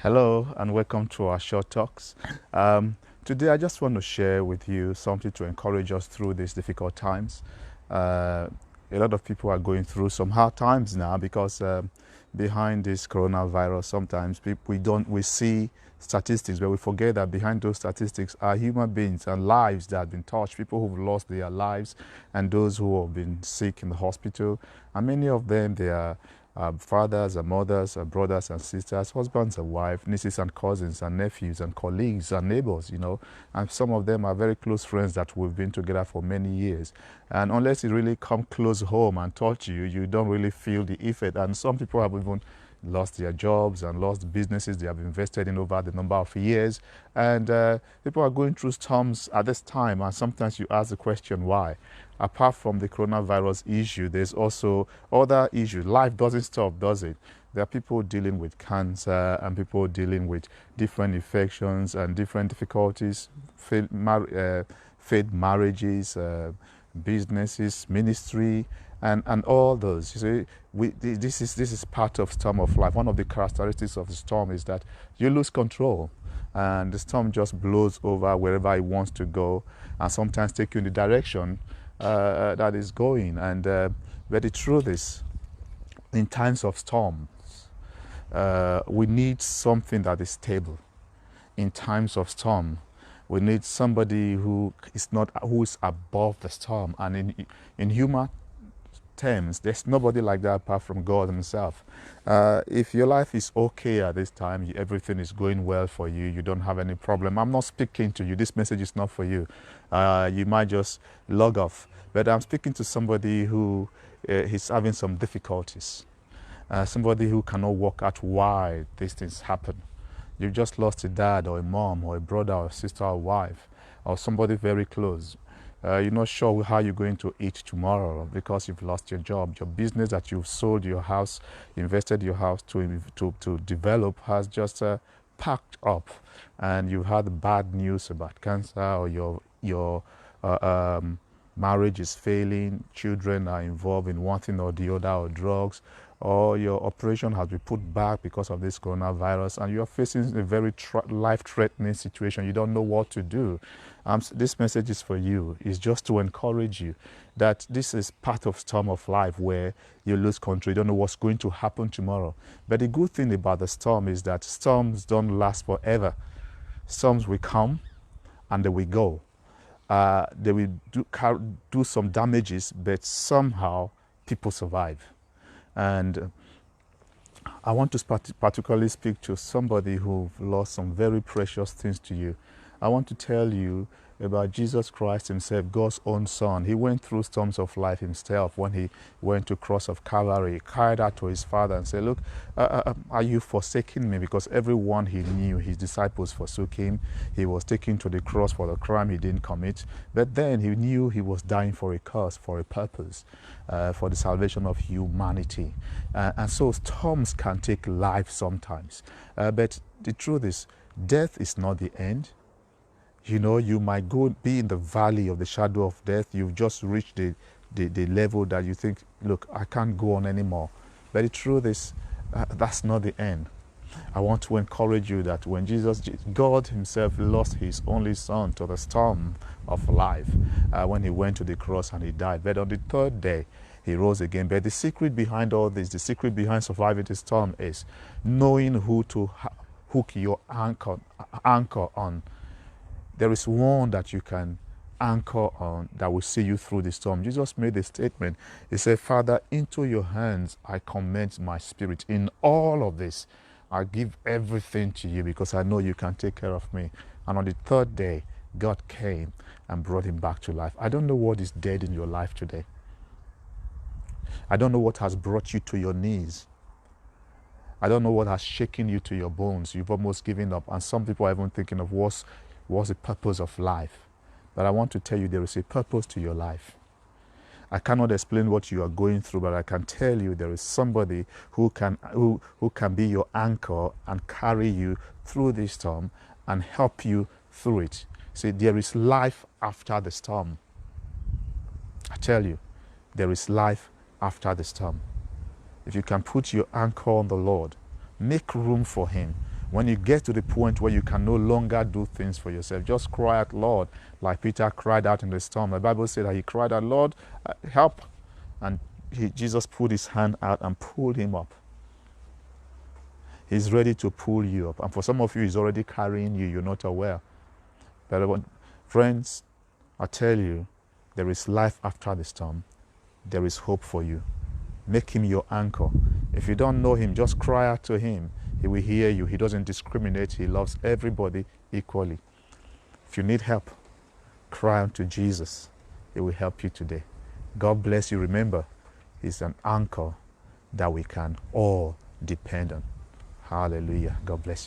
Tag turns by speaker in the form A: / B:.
A: Hello and welcome to our short talks. Today I just want to share with you something to encourage us through these difficult times. A lot of people are going through some hard times now because behind this coronavirus sometimes we see statistics, but we forget that behind those statistics are human beings and lives that have been touched, people who've lost their lives and those who have been sick in the hospital, and many of them they are fathers and mothers and brothers and sisters, husbands and wives, nieces and cousins and nephews and colleagues and neighbors, and some of them are very close friends that we've been together for many years. And unless it really come close home and touch you, you don't really feel the effect. And some people have even lost their jobs and lost businesses they have invested in over the number of years. And people are going through storms at this time. And sometimes you ask the question, why? Apart from the coronavirus issue, there's also other issues. Life doesn't stop, does it? There are people dealing with cancer and people dealing with different infections and different difficulties, failed marriages, businesses, ministry, and all those. You see, this is part of storm of life. One of the characteristics of the storm is that you lose control, and the storm just blows over wherever it wants to go, and sometimes take you in the direction that is going. And but the truth is, in times of storms, we need something that is stable. In times of storm, we need somebody who is above the storm. And in human terms, there's nobody like that apart from God Himself. If your life is okay at this time, everything is going well for you, you don't have any problem, I'm not speaking to you. This message is not for you. You might just log off. But I'm speaking to somebody who is having some difficulties. Somebody who cannot work out why these things happen. You've just lost a dad or a mom or a brother or a sister or a wife or somebody very close. You're not sure how you're going to eat tomorrow because you've lost your job. Your business that you've sold your house, invested your house to develop has just packed up, and you've had bad news about cancer, or your marriage is failing, children are involved in one thing or the other, or drugs, or your operation has been put back because of this coronavirus, and you're facing a very life-threatening situation. You don't know what to do. This message is for you. It's just to encourage you that this is part of storm of life where you lose control. You don't know what's going to happen tomorrow. But the good thing about the storm is that storms don't last forever. Storms will come and they will go. They will do some damages, but somehow people survive. And I want to particularly speak to somebody who lost some very precious things to you. I want to tell you about Jesus Christ Himself, God's own Son. He went through storms of life Himself. When He went to cross of Calvary, He cried out to His Father and said, look, are you forsaking me? Because everyone He knew, His disciples forsook Him. He was taken to the cross for the crime He didn't commit. But then He knew He was dying for a cause, for a purpose, for the salvation of humanity. And so storms can take life sometimes. But the truth is, death is not the end. You might be in the valley of the shadow of death. You've just reached the level that you think, look, I can't go on anymore. But the truth is, that's not the end. I want to encourage you that when God Himself lost His only Son to the storm of life, when He went to the cross and He died. But on the third day, He rose again. But the secret behind all this, the secret behind surviving the storm is knowing who to hook your anchor on. There is one that you can anchor on that will see you through the storm. Jesus made a statement. He said, Father, into your hands I commend my spirit. In all of this, I give everything to you because I know you can take care of me. And on the third day, God came and brought him back to life. I don't know what is dead in your life today. I don't know what has brought you to your knees. I don't know what has shaken you to your bones. You've almost given up. And some people are even thinking of what's the purpose of life. But I want to tell you there is a purpose to your life. I cannot explain what you are going through, but I can tell you there is somebody who can be your anchor and carry you through this storm and help you through it. See, there is life after the storm. I tell you, there is life after the storm. If you can put your anchor on the Lord, make room for Him. When you get to the point where you can no longer do things for yourself, just cry out, Lord, like Peter cried out in the storm. The Bible said that he cried out, Lord, help. And Jesus put his hand out and pulled him up. He's ready to pull you up. And for some of you, he's already carrying you. You're not aware. But friends, I tell you, there is life after the storm. There is hope for you. Make him your anchor. If you don't know him, just cry out to him. He will hear you. He doesn't discriminate. He loves everybody equally. If you need help, cry out to Jesus. He will help you today. God bless you. Remember, he's an anchor that we can all depend on. Hallelujah. God bless you.